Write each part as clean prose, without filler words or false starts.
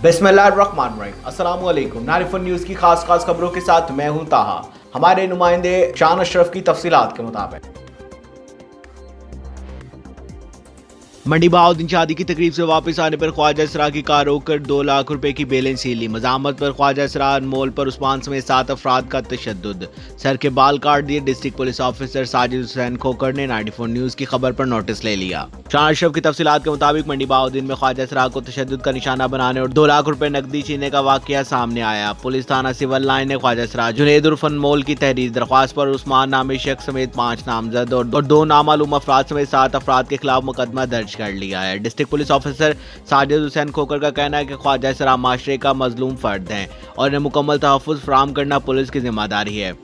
बिस्मिल्लाहिर्रहमानिर्रहीम। अस्सलामुअलैकुम। नारिफुन न्यूज़ की खास खबरों के साथ मैं हूं ताहा। हमारे नुमाइंदे शान अशरफ की तफसीलात के मुताबिक मंडी बहाउद्दीन शादी की तकरीब से वापस आने पर ख्वाजा इसरार की कार रोककर 2 लाख रुपए की बेलें छीन ली। मज़ामत पर ख्वाजा इसरार मोल पर उस्मान समेत 7 अफराद का तशद्दुद, सर के बाल काट दिए। District police officer Sajid Hussain Khokhar ने 94 न्यूज़ की खबर पर नोटिस ले लिया। शान अशरफ की तफसीलात के मुताबिक मंडी बहाउद्दीन में ख्वाजा इसरार को तशद्दुद का निशाना बनाने और 2 लाख रुपए नकदी छीनने का वाकया सामने आया। पुलिस थाना सिविल लाइन ने ख्वाजा इसरार, जुनैद उर्फ अनमोल की तहरीर दरख्वास्त पर उस्मान नामी शख्स समेत 5 नामजद और 2 नामालूम अफराद समेत 7 अफराद के खिलाफ मुकदमा दर्ज कर लिया है। District police officer Sajid Hussain Khokhar का कहना है कि ख्वाजा इसरार माशरे का मजलूम फर्द है और इन्हें मुकम्मल तहफ़्फ़ुज़ फराहम करना पुलिस की जिम्मेदारी है।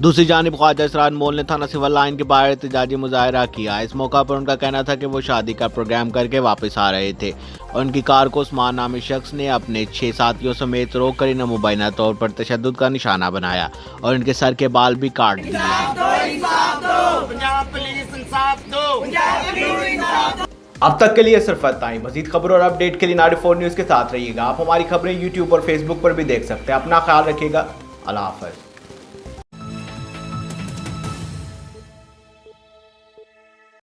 दूसरी जानिब ख्वाजा इसरार मोल ने थाना सिविल लाइन के बाहर एहतजाजी मुजाहरा किया। इस मौका पर उनका कहना था कि वो शादी का प्रोग्राम करके वापस आ रहे थे और उनकी कार को उस्मान नामी शख्स ने अपने 6 साथियों समेत रोक कर इन्हें मुबैना तौर पर तशद्दुद का निशाना बनाया और इनके सर के बाल भी काट दिए। अब तक के लिए सिर्फ इतना ही। मजीद खबरों और अपडेट के लिए 94 न्यूज़ के साथ रहिएगा। आप हमारी खबरें यूट्यूब और फेसबुक पर भी देख सकते हैं। अपना ख्याल रखिएगा। अल्लाह हाफ़िज़।